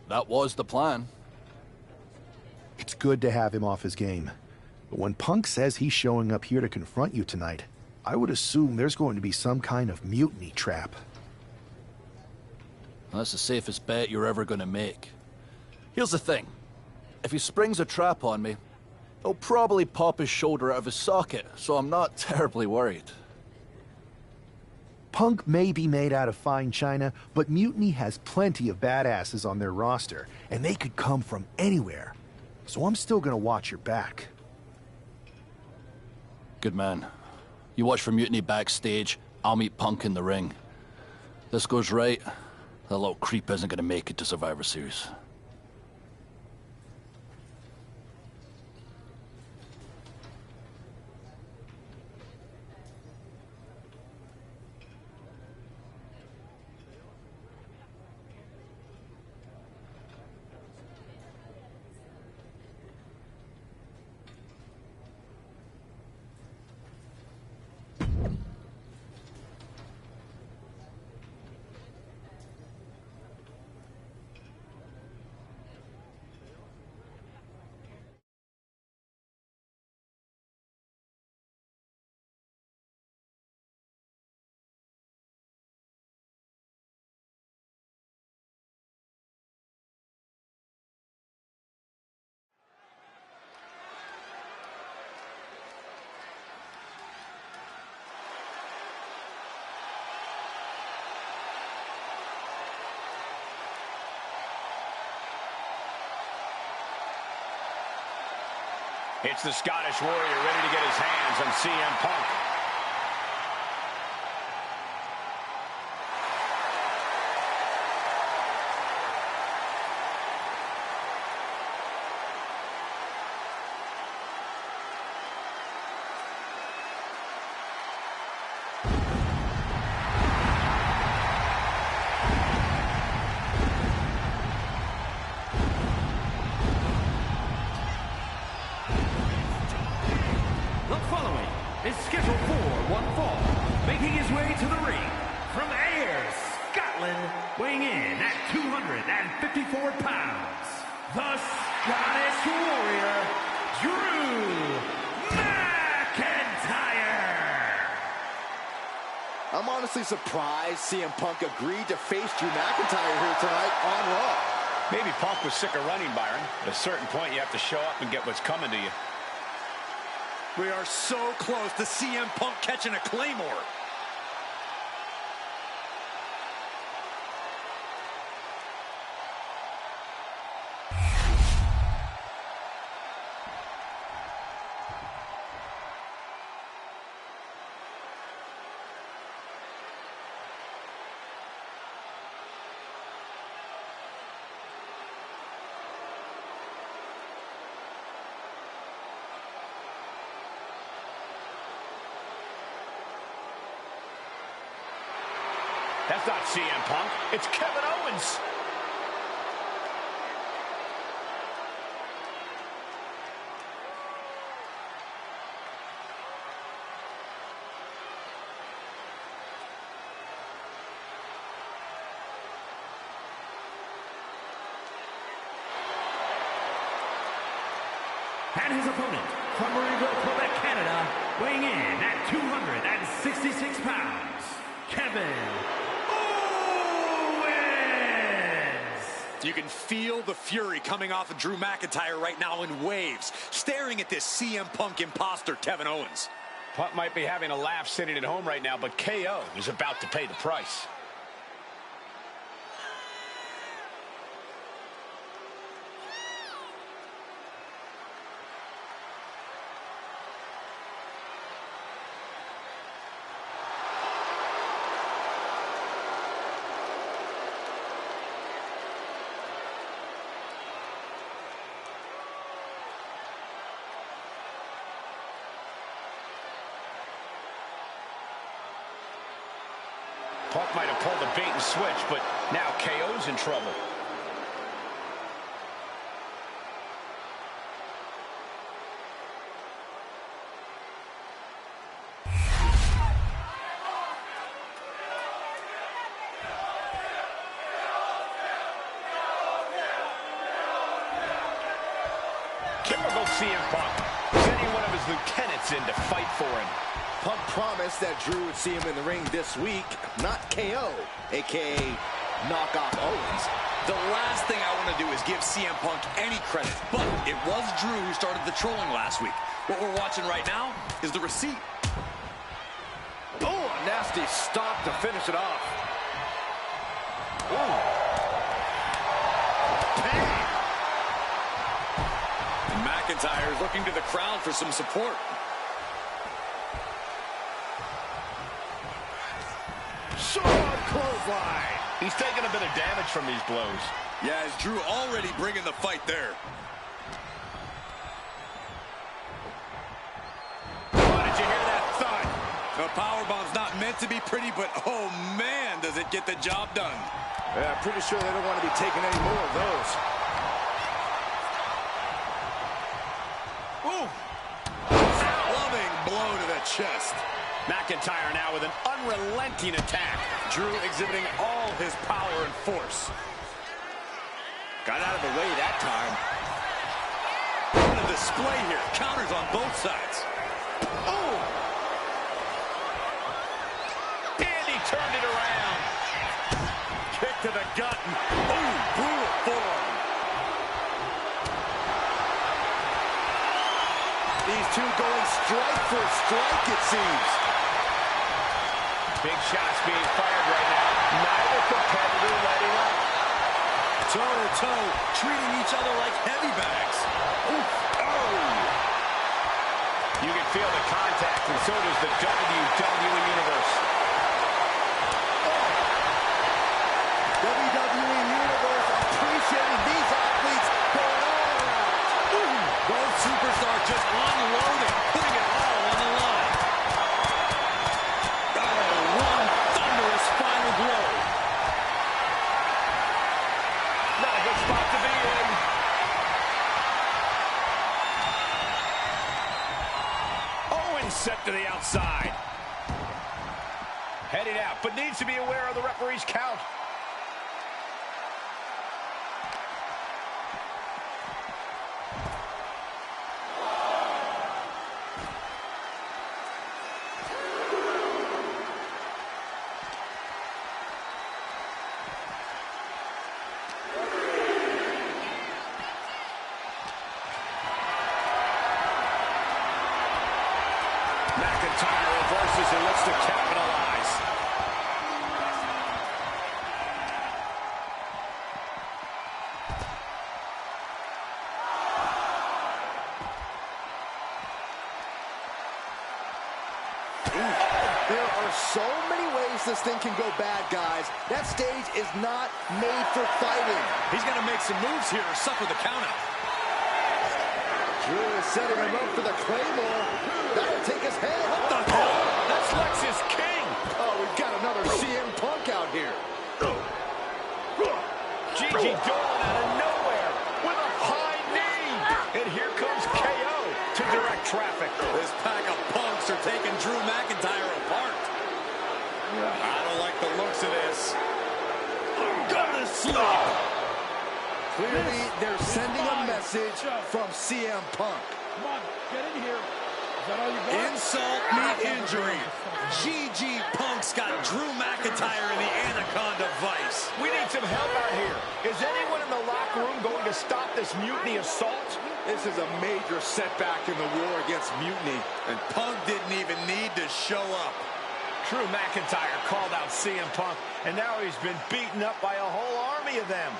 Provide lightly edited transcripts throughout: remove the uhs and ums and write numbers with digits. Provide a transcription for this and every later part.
That was the plan. It's good to have him off his game. But when Punk says he's showing up here to confront you tonight, I would assume there's going to be some kind of mutiny trap. That's the safest bet you're ever gonna make. Here's the thing. If he springs a trap on me, he'll probably pop his shoulder out of his socket, so I'm not terribly worried. Punk may be made out of fine china, but Mutiny has plenty of badasses on their roster, and they could come from anywhere. So I'm still gonna watch your back. Good man. You watch for Mutiny backstage, I'll meet Punk in the ring. This goes right, that little creep isn't gonna make it to Survivor Series. It's the Scottish Warrior ready to get his hands on CM Punk. Is scheduled for one fall, making his way to the ring from Ayr, Scotland, weighing in at 254 pounds, the Scottish Warrior, Drew McIntyre. I'm honestly surprised CM Punk agreed to face Drew McIntyre here tonight on Raw. Maybe Punk was sick of running, Byron. At a certain point, you have to show up and get what's coming to you. We are so close to CM Punk catching a Claymore. That's not CM Punk. It's Kevin Owens. And his opponent from Marieville, Quebec, Canada, weighing in at 266 pounds, Kevin You can feel the fury coming off of Drew McIntyre right now in waves, staring at this CM Punk imposter, Kevin Owens. Punk might be having a laugh sitting at home right now, but KO is about to pay the price. Punk might have pulled a bait and switch, but now KO's in trouble. called CM Punk, sending one of his lieutenants in to fight for him. Punk promised that Drew would see him in the ring this week, not KO, a.k.a. knock off Owens. The last thing I want to do is give CM Punk any credit, but it was Drew who started the trolling last week. What we're watching right now is the receipt. Oh, a nasty stop to finish it off. Ooh. And McIntyre is looking to the crowd for some support. Short clothesline. He's taking a bit of damage from these blows. Yeah, as Drew already bringing the fight there. Oh, did you hear that thud? The powerbomb's not meant to be pretty, but oh man, does it get the job done. Yeah, I'm pretty sure they don't want to be taking any more of those. Ooh. Loving blow to the chest. McIntyre now with an unrelenting attack. Drew exhibiting all his power and force. Got out of the way that time. What a display here. Counters on both sides. Oh! And he turned it around. Kick to the gut. Oh, brutal forearm. These two going strike for strike, it seems. Big shots being fired right now. Neither competitor letting up. Toe-to-toe, treating each other like heavy bags. Oof. Oh! You can feel the contact, and so does the WWE Universe. WWE Universe appreciating these athletes going all around. Both superstars just unloading, putting it all on the line. Oh, one thunderous final blow. Not a good spot to be in. Owens set to the outside. Heading out, but needs to be aware of the referee's count. McIntyre reverses and looks to capitalize. There are so many ways this thing can go bad, guys. That stage is not made for fighting. He's going to make some moves here or suffer the countout. Drew is setting him up for the Claymore. That'll take his head. What the hell? That's Lexus King. Oh, we've got another CM Punk out here. Gigi Dolan out of nowhere with a high knee. And here comes KO to direct traffic. This pack of punks are taking Drew McIntyre apart. I don't like the looks of this. Gonna slip. Clearly, they're sending a message from CM Punk. Come on, get in here. Is that all you got? Insult meet injury. GG Punk's got Drew McIntyre in the Anaconda Vice. We need some help out here. Is anyone in the locker room going to stop this mutiny assault? This is a major setback in the war against mutiny. And Punk didn't even need to show up. Drew McIntyre called out CM Punk, and now he's been beaten up by a whole army of them.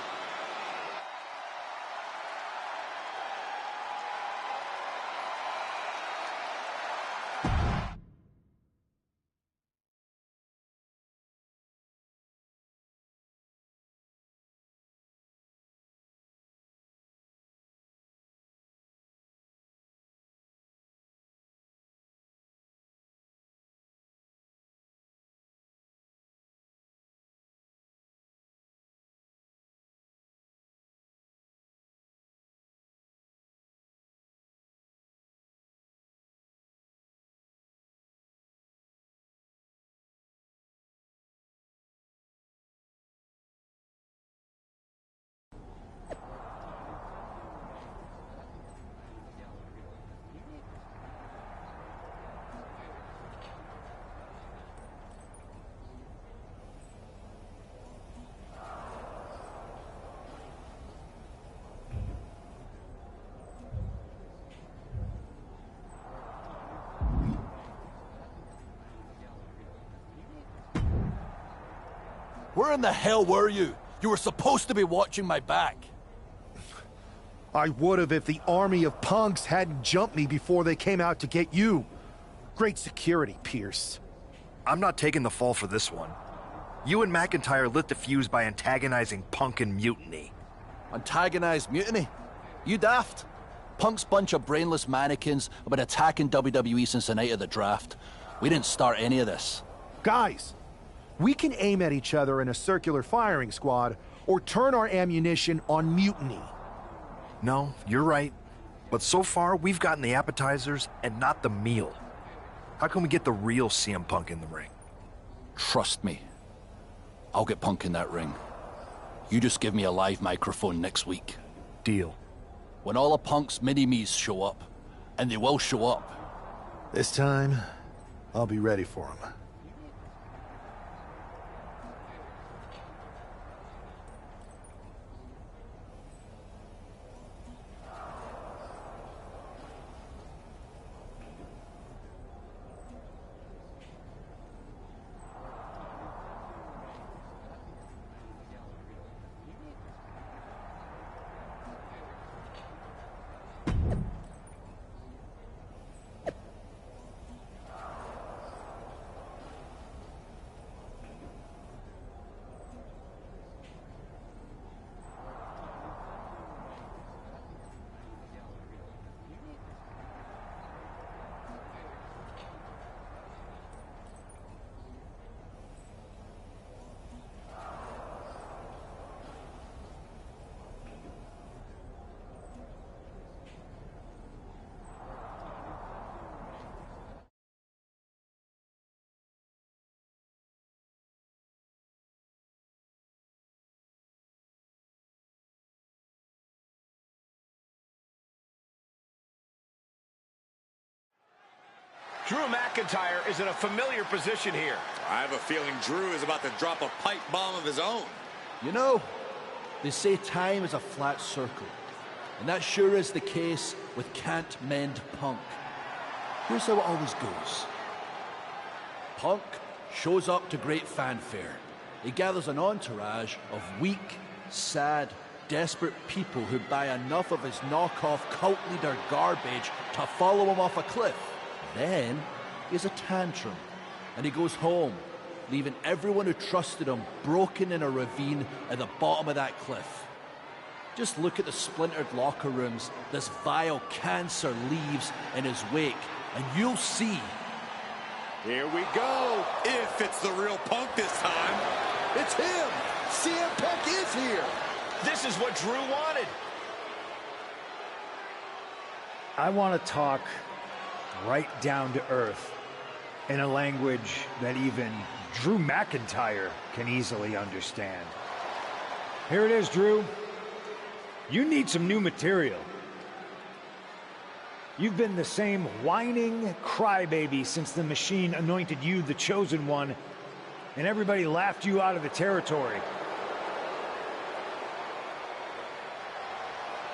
Where in the hell were you? You were supposed to be watching my back. I would have if the army of punks hadn't jumped me before they came out to get you. Great security, Pierce. I'm not taking the fall for this one. You and McIntyre lit the fuse by antagonizing Punk and Mutiny. Antagonized Mutiny? You daft? Punk's bunch of brainless mannequins have been attacking WWE since the night of the draft. We didn't start any of this. Guys, we can aim at each other in a circular firing squad or turn our ammunition on Mutiny. No, you're right. But so far, we've gotten the appetizers and not the meal. How can we get the real CM Punk in the ring? Trust me. I'll get Punk in that ring. You just give me a live microphone next week. Deal. When all of Punk's mini-me's show up, and they will show up. This time, I'll be ready for him. Drew McIntyre is in a familiar position here. I have a feeling Drew is about to drop a pipe bomb of his own. You know, they say time is a flat circle. And that sure is the case with Can't Mend Punk. Here's how it always goes. Punk shows up to great fanfare. He gathers an entourage of weak, sad, desperate people who buy enough of his knockoff cult leader garbage to follow him off a cliff. Then he has a tantrum, and he goes home, leaving everyone who trusted him broken in a ravine at the bottom of that cliff. Just look at the splintered locker rooms this vile cancer leaves in his wake, and you'll see. Here we go. If it's the real Punk this time. It's him. CM Punk is here. This is what Drew wanted. I want to talk right down to earth in a language that even Drew McIntyre can easily understand. Here it is, Drew. You need some new material. You've been the same whining crybaby since the Machine anointed you the chosen one, and everybody laughed you out of the territory.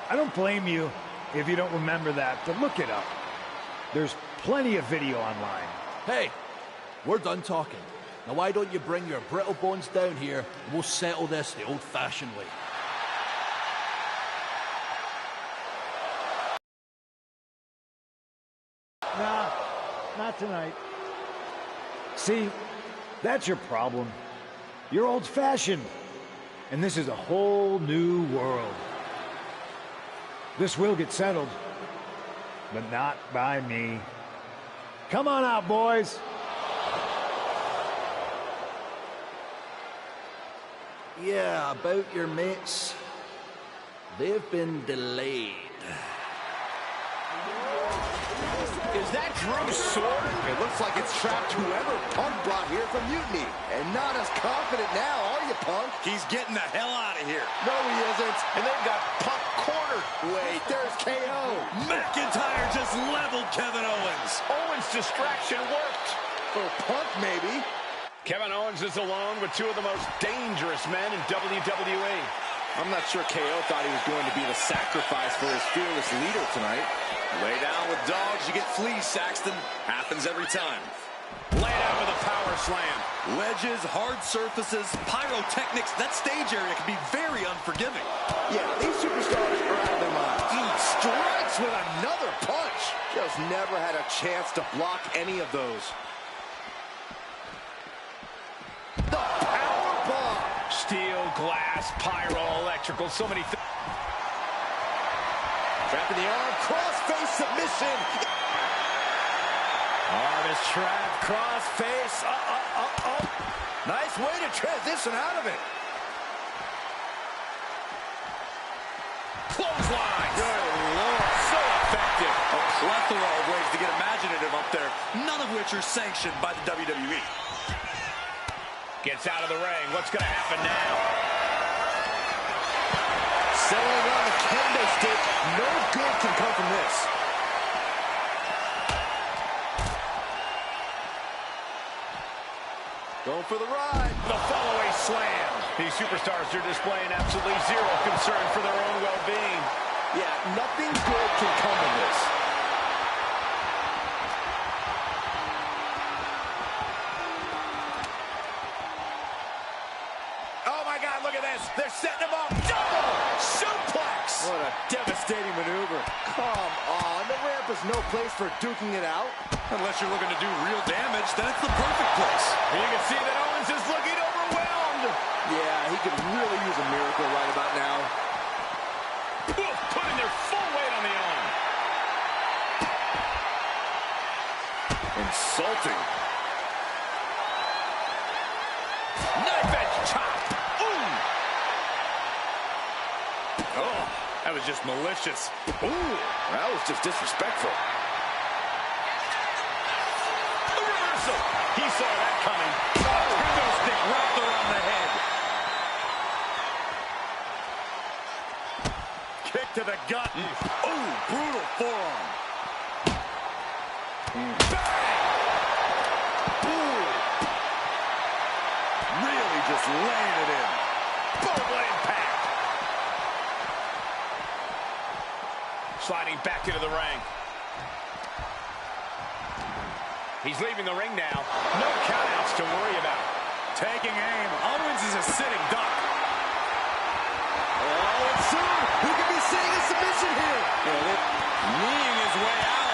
I don't blame you if you don't remember that, but look it up. There's plenty of video online. Hey, we're done talking. Now why don't you bring your brittle bones down here and we'll settle this the old-fashioned way. Nah, not tonight. See, that's your problem. You're old-fashioned, and this is a whole new world. This will get settled, but not by me. Come on out, boys. Yeah, about your mates. They've been delayed. Is that Drew's sword? It looks like it's trapped whoever Punk brought here from Mutiny. And not as confident now, are you, Punk? He's getting the hell out of here. No, he isn't. And they've got Punk cornered. Wait, there's KO. McIntyre just leveled Kevin Owens. Owens' distraction worked. For Punk, maybe. Kevin Owens is alone with two of the most dangerous men in WWE. I'm not sure KO thought he was going to be the sacrifice for his fearless leader tonight. Lay down with dogs, you get fleas, Saxton. Happens every time. Laid out with a power power slam. Ledges, hard surfaces, pyrotechnics, that stage area can be very unforgiving. Yeah, these superstars are out of their minds. He strikes with another punch. Just never had a chance to block any of those. The power bomb. Steel, glass, pyro, electrical, so many things. Trapping the arm, cross-face submission. Arm is trapped, cross-face. Nice way to transition out of it. Clothesline. Good Lord, so effective. A plethora of ways to get imaginative up there, none of which are sanctioned by the WWE. Gets out of the ring. What's going to happen now? Settling on the kendo stick. No good can come from this. Going for the ride. The follow-away slam. These superstars are displaying absolutely zero concern for their own well-being. Yeah, nothing good can come of this. Oh, my God, look at this. They're setting him up. Double suplex. What a devastating maneuver. Come on, the ramp is no place for duking it out. Unless you're looking to do real damage, then it's the perfect place. You can see that Owens is looking overwhelmed. Yeah, he could really use a miracle right about now. Putting their full weight on the arm. Insulting. Knife edge chop. Ooh. Oh, that was just malicious. Ooh, that was just disrespectful. The reversal. He saw that coming. Kendo stick wrapped around the head. Kick to the gut. Ooh, brutal forearm. Bang! Ooh. Really just laying it in. Boom impact. Sliding back into the ring. He's leaving the ring now. No countouts to worry about. Taking aim. Owens is a sitting duck. Oh, and soon we could be seeing a submission here. Kneeing his way out.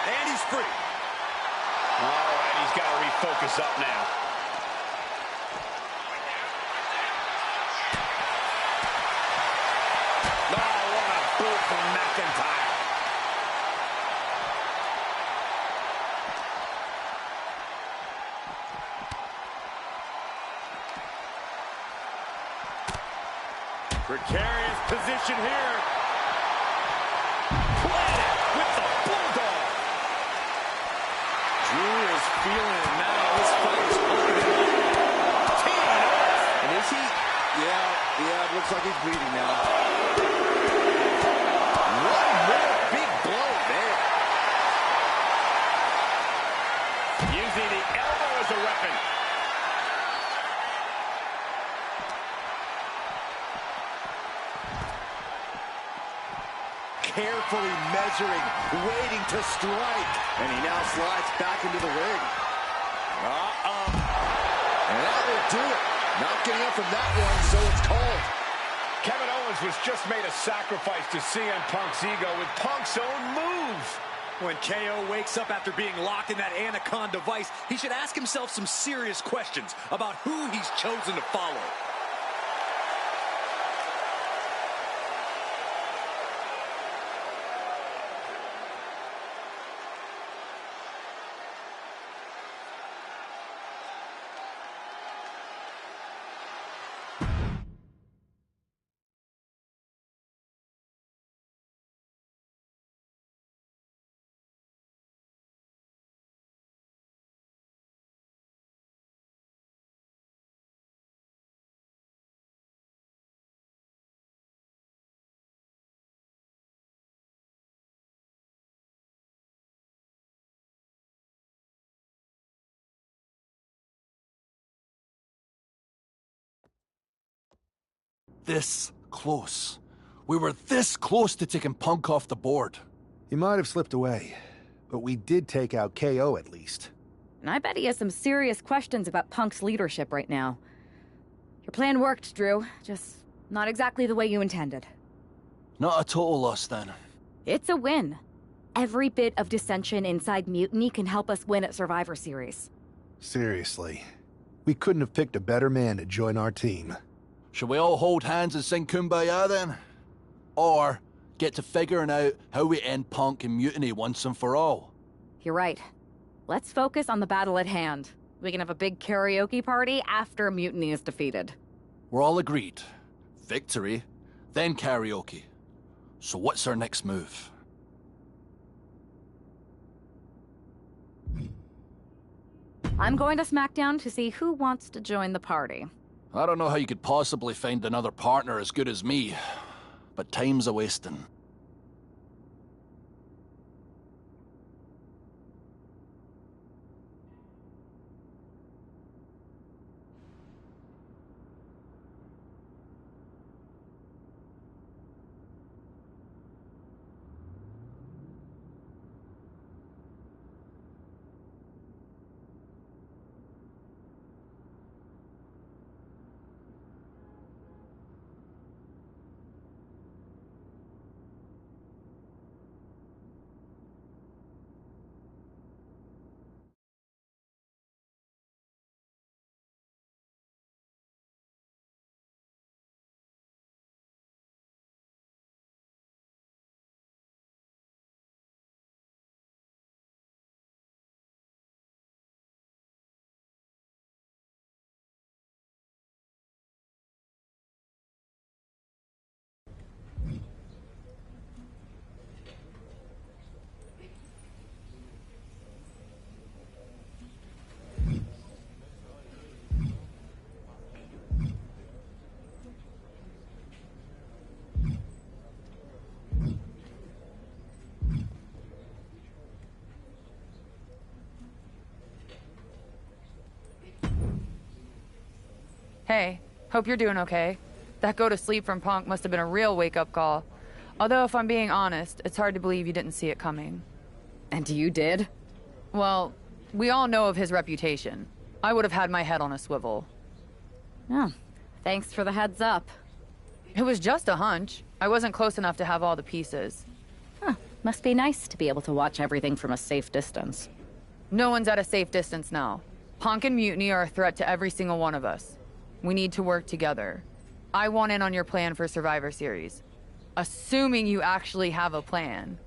And he's free. All right, he's got to refocus up now. Oh, what a boot from McIntyre. Precarious position here. Planted with the bulldog. Drew is feeling it now. This fight is opening up. And is he? Yeah, it looks like he's bleeding now. One more big blow there. Using the elbow as a weapon. Carefully measuring, waiting to strike. And he now slides back into the ring. And that will do it. Not getting up from that one, so it's called. Kevin Owens was just made a sacrifice to CM Punk's ego with Punk's own move. When KO wakes up after being locked in that Anaconda vice, he should ask himself some serious questions about who he's chosen to follow. This close. We were this close to taking Punk off the board. He might have slipped away, but we did take out KO at least. And I bet he has some serious questions about Punk's leadership right now. Your plan worked, Drew. Just not exactly the way you intended. Not a total loss, then. It's a win. Every bit of dissension inside Mutiny can help us win at Survivor Series. Seriously. We couldn't have picked a better man to join our team. Shall we all hold hands and sing Kumbaya, then? Or get to figuring out how we end Punk and Mutiny once and for all? You're right. Let's focus on the battle at hand. We can have a big karaoke party after Mutiny is defeated. We're all agreed. Victory, then karaoke. So what's our next move? I'm going to SmackDown to see who wants to join the party. I don't know how you could possibly find another partner as good as me, but time's a-wasting. Hey, hope you're doing okay. That go to sleep from Punk must have been a real wake-up call. Although, if I'm being honest, it's hard to believe you didn't see it coming. And you did? Well, we all know of his reputation. I would have had my head on a swivel. Oh, thanks for the heads up. It was just a hunch. I wasn't close enough to have all the pieces. Huh, must be nice to be able to watch everything from a safe distance. No one's at a safe distance now. Punk and Mutiny are a threat to every single one of us. We need to work together. I want in on your plan for Survivor Series. Assuming you actually have a plan.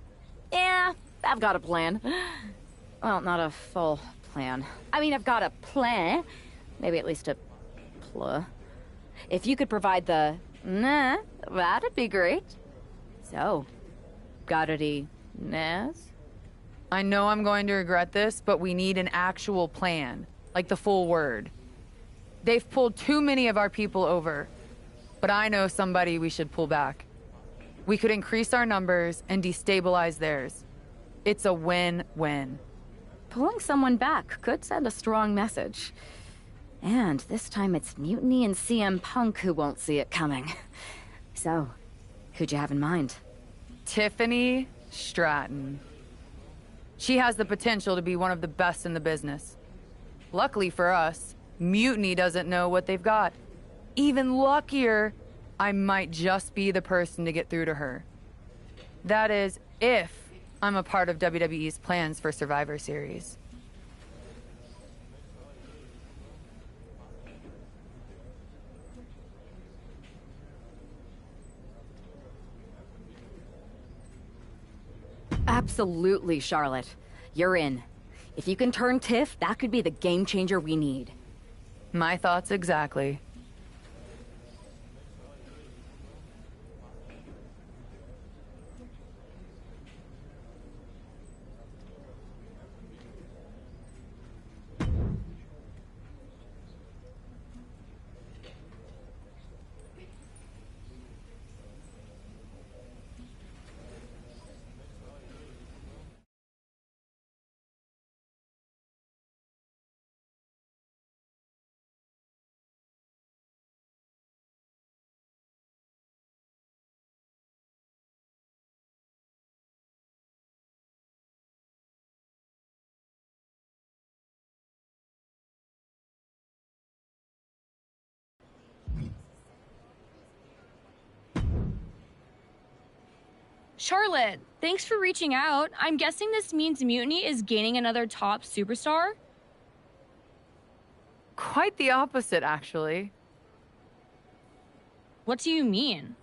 Yeah, I've got a plan. Well, not a full plan. I mean, I've got a plan. Maybe at least a pl. If you could provide the nah, that'd be great. So, got any nas? I know I'm going to regret this, but we need an actual plan. Like the full word. They've pulled too many of our people over. But I know somebody we should pull back. We could increase our numbers and destabilize theirs. It's a win-win. Pulling someone back could send a strong message. And this time it's Mutiny and CM Punk who won't see it coming. So, who'd you have in mind? Tiffany Stratton. She has the potential to be one of the best in the business. Luckily for us, Mutiny doesn't know what they've got. Even luckier, I might just be the person to get through to her. That is, if I'm a part of WWE's plans for Survivor Series. Absolutely, Charlotte. You're in. If you can turn Tiff, that could be the game changer we need. My thoughts exactly. Charlotte, thanks for reaching out. I'm guessing this means Mutiny is gaining another top superstar? Quite the opposite, actually. What do you mean?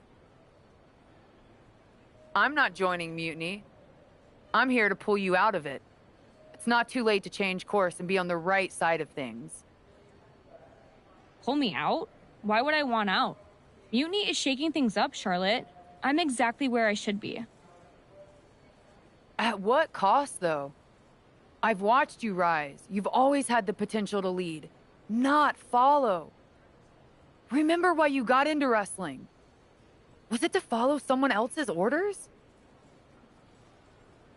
I'm not joining Mutiny. I'm here to pull you out of it. It's not too late to change course and be on the right side of things. Pull me out? Why would I want out? Mutiny is shaking things up, Charlotte. I'm exactly where I should be. At what cost, though? I've watched you rise. You've always had the potential to lead, not follow. Remember why you got into wrestling? Was it to follow someone else's orders?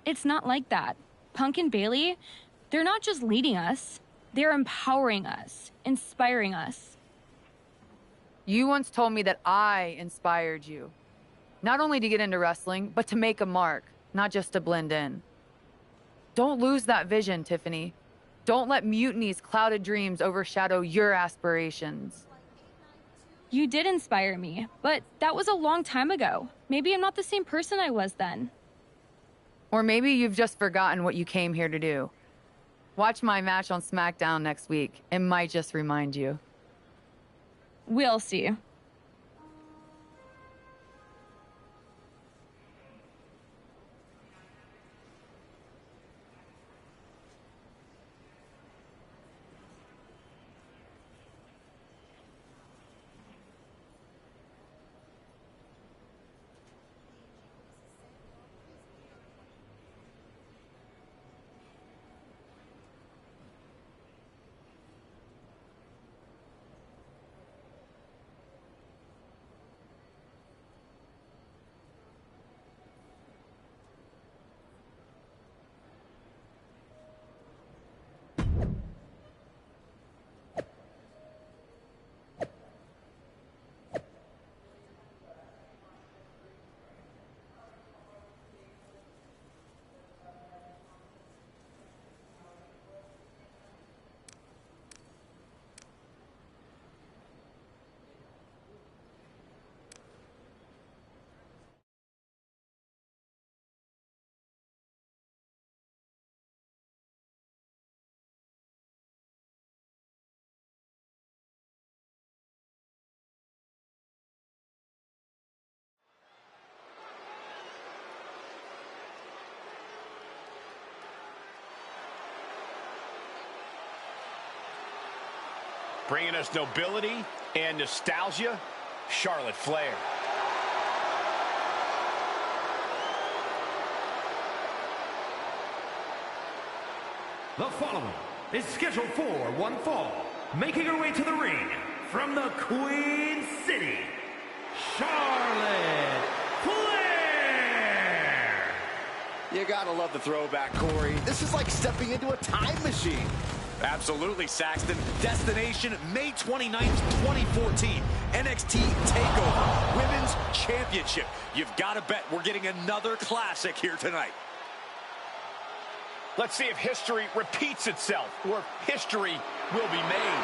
It's not like that. Punk and Bailey, they're not just leading us. They're empowering us, inspiring us. You once told me that I inspired you. Not only to get into wrestling, but to make a mark, not just to blend in. Don't lose that vision, Tiffany. Don't let Mutiny's clouded dreams overshadow your aspirations. You did inspire me, but that was a long time ago. Maybe I'm not the same person I was then. Or maybe you've just forgotten what you came here to do. Watch my match on SmackDown next week. It might just remind you. We'll see. Bringing us nobility and nostalgia, Charlotte Flair. The following is scheduled for one fall, making her way to the ring from the Queen City, Charlotte Flair. You gotta love the throwback, Corey. This is like stepping into a time machine. Absolutely, Saxton. Destination May 29th, 2014. NXT TakeOver Women's Championship. You've got to bet we're getting another classic here tonight. Let's see if history repeats itself, or if history will be made.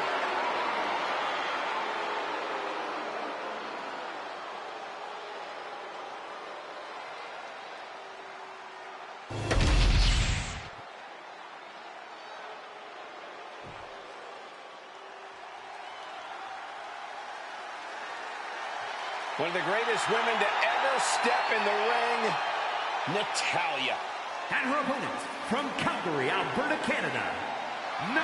One of the greatest women to ever step in the ring, Natalya. And her opponent, from Calgary, Alberta, Canada, Natalya!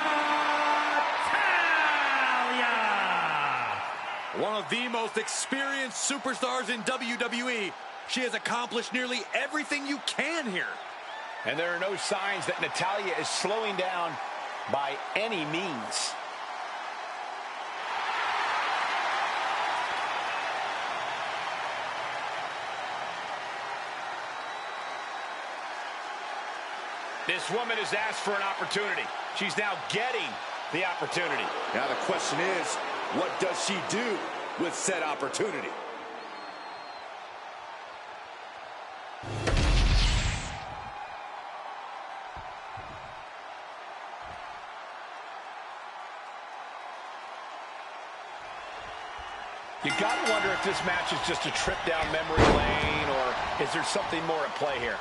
One of the most experienced superstars in WWE. She has accomplished nearly everything you can here. And there are no signs that Natalya is slowing down by any means. This woman has asked for an opportunity. She's now getting the opportunity. Now the question is, what does she do with said opportunity? You gotta wonder if this match is just a trip down memory lane, or Is there something more at play here?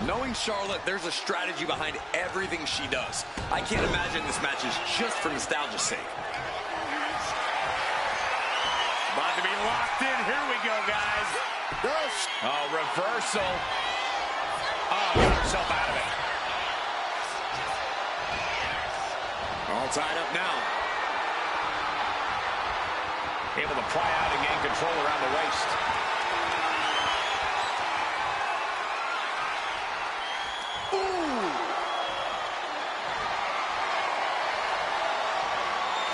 Knowing Charlotte, there's a strategy behind everything she does. I can't imagine this match is just for nostalgia's sake. About to be locked in. Here we go, guys. Oh, reversal. Oh, got herself out of it. All tied up now. Able to pry out and gain control around the waist.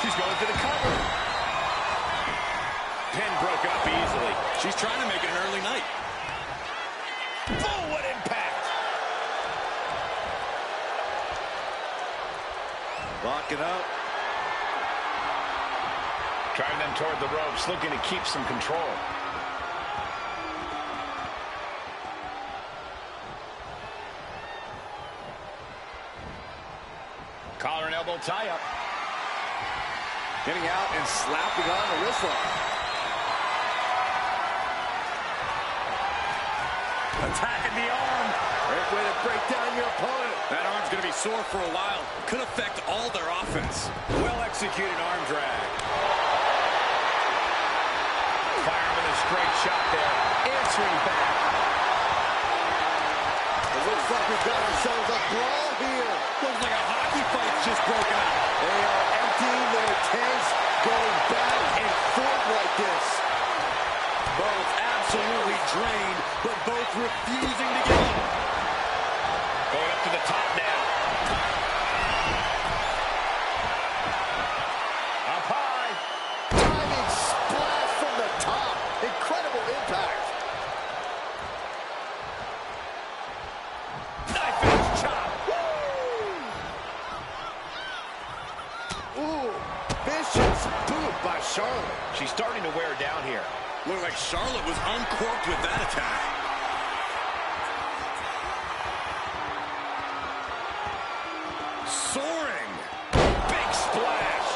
She's going for the cover. Pin broken up easily. She's trying to make it an early night. Oh, what impact! Locking up. Driving them toward the ropes, looking to keep some control. Collar and elbow tie-up. Getting out and slapping on the wrist lock. Attacking the arm. Great way to break down your opponent. That arm's going to be sore for a while. Could affect all their offense. Well-executed arm drag. Fire with a straight shot there. Answering back. It looks like we've got ourselves a brawl here. Looks like a hockey fight's just broken out. They are emptying their tanks, going back and forth like this. Both absolutely drained, but both refusing to give up. Going up to the top now. Up high. Diving splash from the top. Incredible impact. Knife edge chop. Ooh, vicious boot by Charlotte. She's starting to wear down here. Looked like Charlotte was uncorked with that attack. Soaring. Big splash.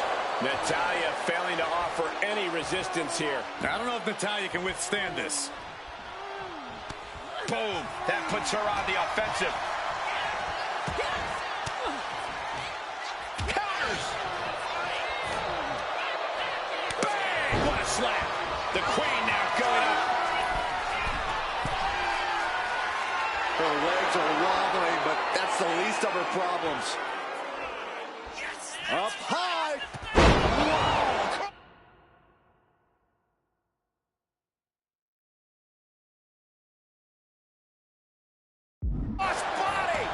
Natalya failing to offer any resistance here. I don't know if Natalya can withstand this. Boom. That puts her on the offensive. Counters. Bang! What a slap. The Queen now going up. Her legs are wobbling, but that's the least of her problems. Yes. Up high. Whoa. Cross body.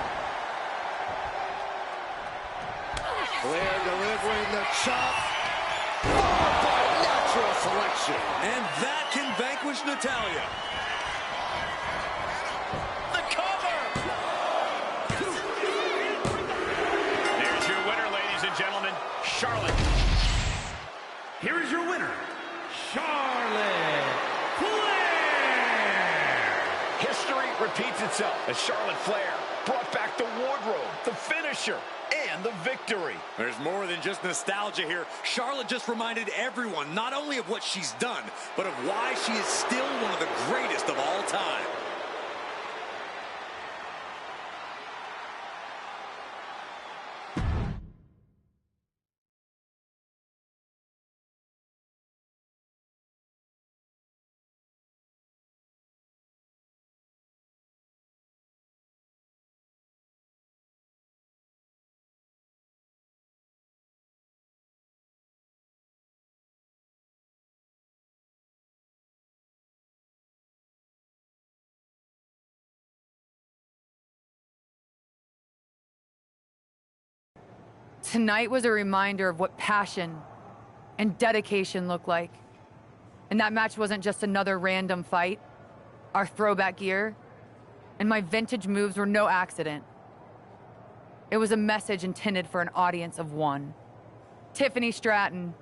Flair delivering the chop. Followed by natural selection. And that can vanquish Natalya. The cover. Here's your winner, ladies and gentlemen, Charlotte. Here is your winner, Charlotte Flair. History repeats itself as Charlotte Flair brought back the wardrobe, the finisher, and the victory. There's more than just nostalgia here. Charlotte just reminded everyone not only of what she's done, but of why she is still one of the greatest of all time. Tonight was a reminder of what passion and dedication look like. And that match wasn't just another random fight. Our throwback gear and my vintage moves were no accident. It was a message intended for an audience of one. Tiffany Stratton,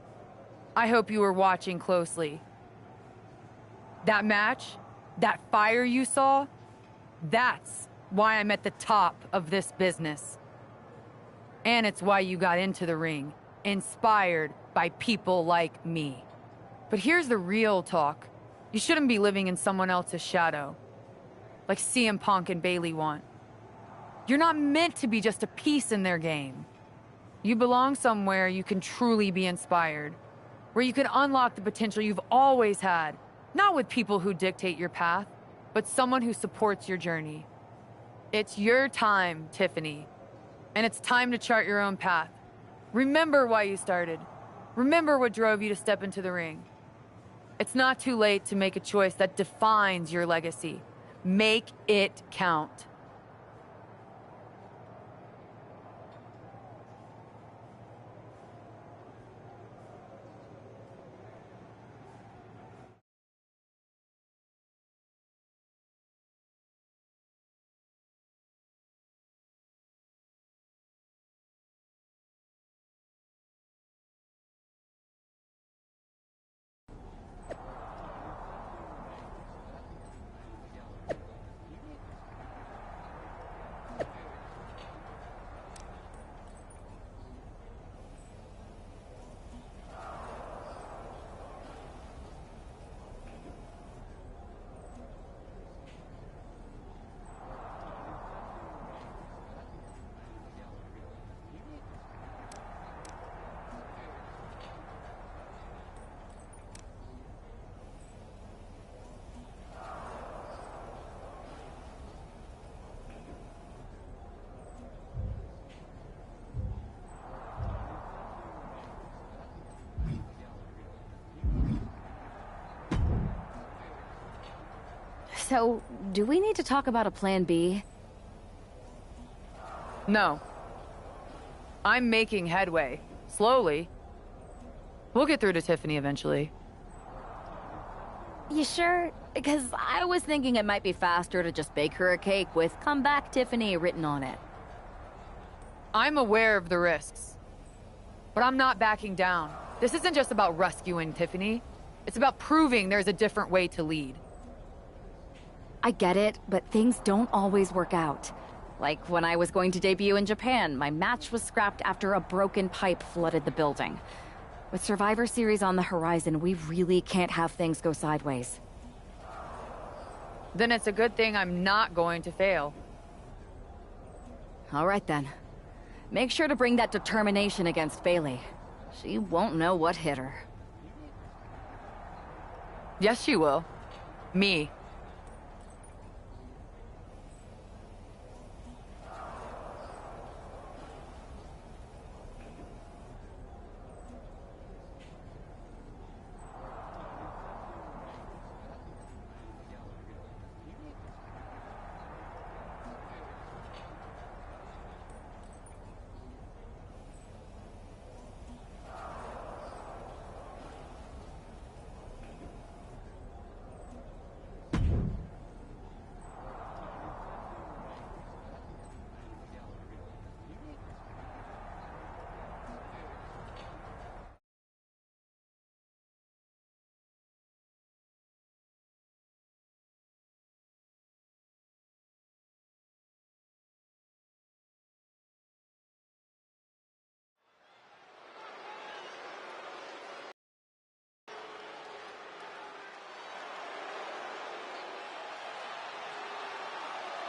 I hope you were watching closely. That match, that fire you saw, that's why I'm at the top of this business. And it's why you got into the ring, inspired by people like me. But here's the real talk. You shouldn't be living in someone else's shadow. like CM Punk and Bayley want. You're not meant to be just a piece in their game. You belong somewhere you can truly be inspired, where you can unlock the potential you've always had, not with people who dictate your path, but someone who supports your journey. It's your time, Tiffany, and it's time to chart your own path. Remember why you started. Remember what drove you to step into the ring. It's not too late to make a choice that defines your legacy. Make it count. So, do we need to talk about a plan B? No. I'm making headway. Slowly. We'll get through to Tiffany eventually. You sure? Because I was thinking it might be faster to just bake her a cake with "Come back, Tiffany" written on it. I'm aware of the risks. But I'm not backing down. This isn't just about rescuing Tiffany. It's about proving there's a different way to lead. I get it, but things don't always work out. Like when I was going to debut in Japan, my match was scrapped after a broken pipe flooded the building. With Survivor Series on the horizon, we really can't have things go sideways. Then it's a good thing I'm not going to fail. All right then. Make sure to bring that determination against Bayley. She won't know what hit her. Yes, she will. Me.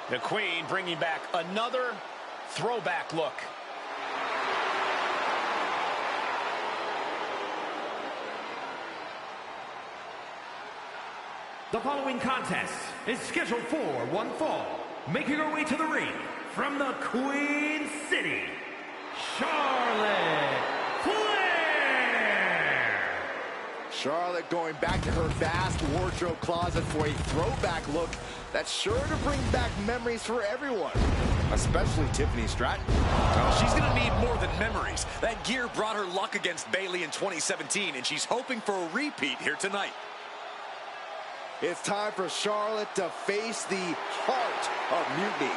The Queen bringing back another throwback look. The following contest is scheduled for one fall. Making her way to the ring from the Queen City, Charlotte Flair. Charlotte going back to her vast wardrobe closet for a throwback look that's sure to bring back memories for everyone, especially Tiffany Stratton. Oh, she's going to need more than memories. That gear brought her luck against Bayley in 2017, and she's hoping for a repeat here tonight. It's time for Charlotte to face the heart of Mutiny.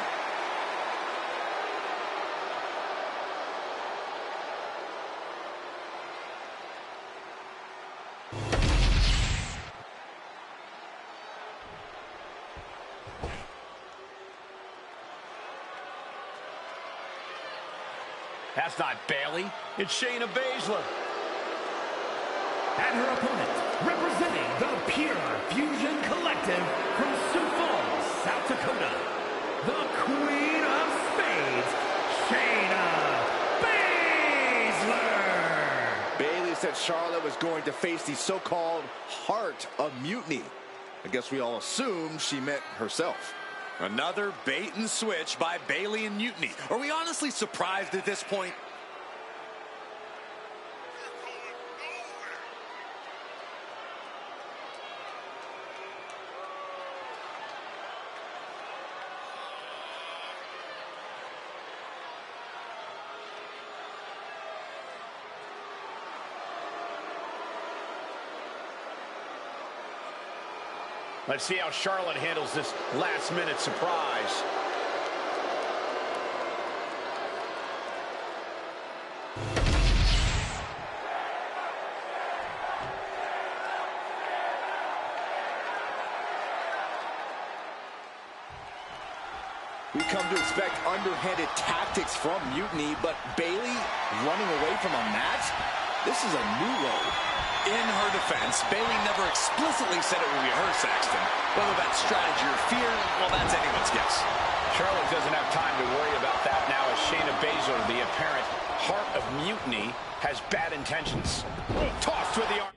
That's not Bayley. It's Shayna Baszler. And her opponent, representing the Pure Fusion Collective from Sioux Falls, South Dakota, the Queen of Spades, Shayna Baszler. Bayley said Charlotte was going to face the so-called Heart of Mutiny. I guess we all assumed she meant herself. Another bait and switch by Bayley and Mutiny. Are we honestly surprised at this point? Let's see how Charlotte handles this last-minute surprise. We've come to expect underhanded tactics from Mutiny, but Bayley running away from a match? This is a new low. In her defense, Bayley never explicitly said it would be her, Saxton. Whether that's strategy or fear, well, that's anyone's guess. Charlotte doesn't have time to worry about that now as Shayna Baszler, the apparent Heart of Mutiny, has bad intentions. Tossed with the arm.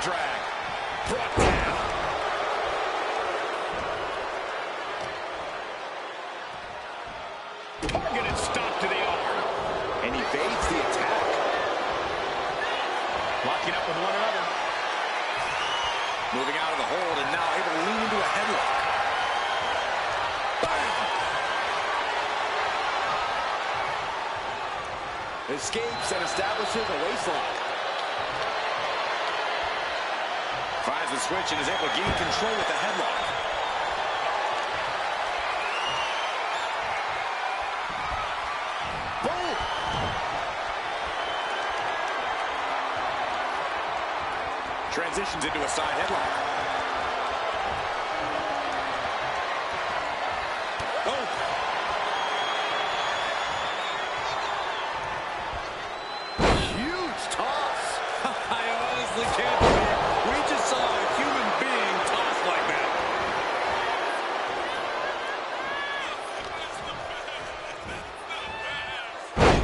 Drag. Brought down. Targeted stop to the arm. And evades the attack. Locking up with one another. Moving out of the hold and now able to lean into a headlock. Bam! Escapes and establishes a waistlock. Finds the switch and is able to gain control with the headlock. Boom! Transitions into a side headlock. Oh! Huge toss! I honestly can't believe it. We just saw a human being tossed like that.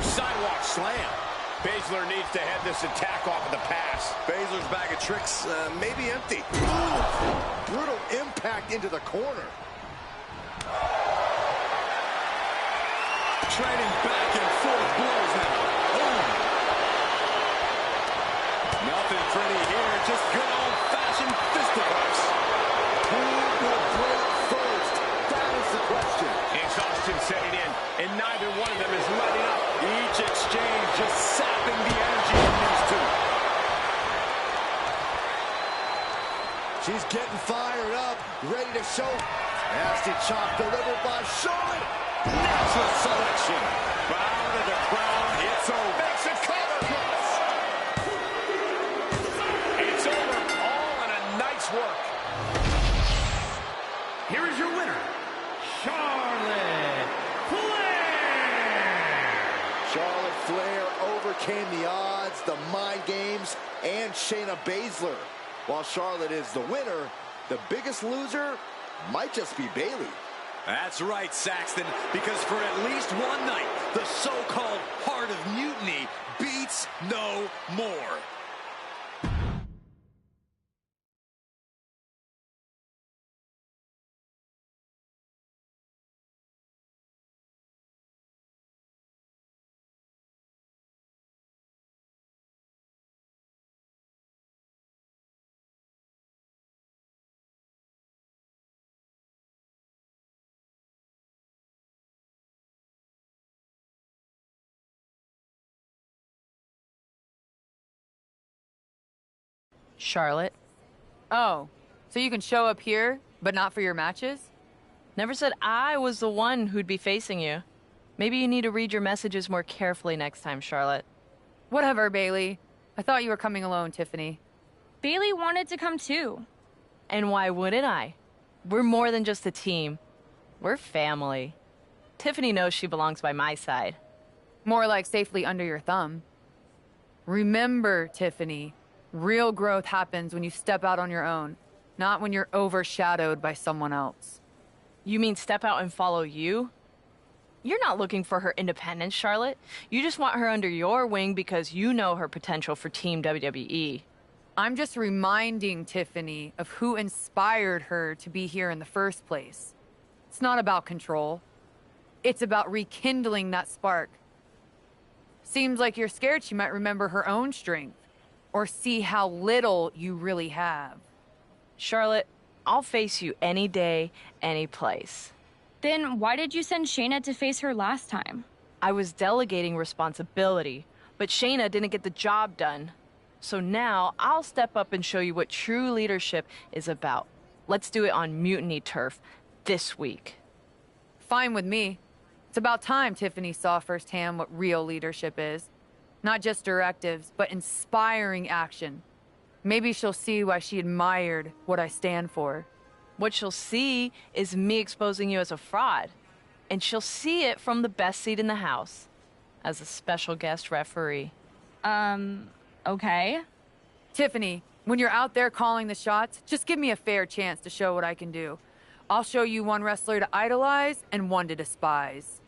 Sidewalk slam. Baszler needs to head this attack off with a pass. Baszler's bag of tricks may be empty. Ooh, brutal impact into the corner. Trading back and forth blows now. Boom. Nothing pretty here, just good old-fashioned fisticuffs. Who will break first? That is the question. Exhaustion setting in, and neither one of them is letting up. Each exchange just sapping the energy from these two. She's getting fired up, ready to show. Nasty chop delivered by Charlotte. Natural selection. Bow to the crown. It's over. Makes a cover. It's over. All in a night's work. Here is your winner, Charlotte Flair. Charlotte Flair overcame the odds, the mind games, and Shayna Baszler. While Charlotte is the winner, the biggest loser might just be Bayley. That's right, Saxton, because for at least one night, the so-called Heart of Mutiny beats no more. Charlotte? Oh, so you can show up here, but not for your matches? Never said I was the one who'd be facing you. Maybe you need to read your messages more carefully next time, Charlotte. Whatever, Bailey. I thought you were coming alone, Tiffany. Bailey wanted to come too. And why wouldn't I? We're more than just a team. We're family. Tiffany knows she belongs by my side. More like safely under your thumb. Remember, Tiffany, real growth happens when you step out on your own, not when you're overshadowed by someone else. You mean step out and follow you? You're not looking for her independence, Charlotte. You just want her under your wing because you know her potential for Team WWE. I'm just reminding Tiffany of who inspired her to be here in the first place. It's not about control. It's about rekindling that spark. Seems like you're scared she might remember her own strength. Or see how little you really have. Charlotte, I'll face you any day, any place. Then why did you send Shayna to face her last time? I was delegating responsibility, but Shayna didn't get the job done. So now I'll step up and show you what true leadership is about. Let's do it on Mutiny turf this week. Fine with me. It's about time Tiffany saw firsthand what real leadership is. Not just directives, but inspiring action. Maybe she'll see why she admired what I stand for. What she'll see is me exposing you as a fraud. And she'll see it from the best seat in the house, as a special guest referee. Okay. Tiffany, when you're out there calling the shots, just give me a fair chance to show what I can do. I'll show you one wrestler to idolize and one to despise.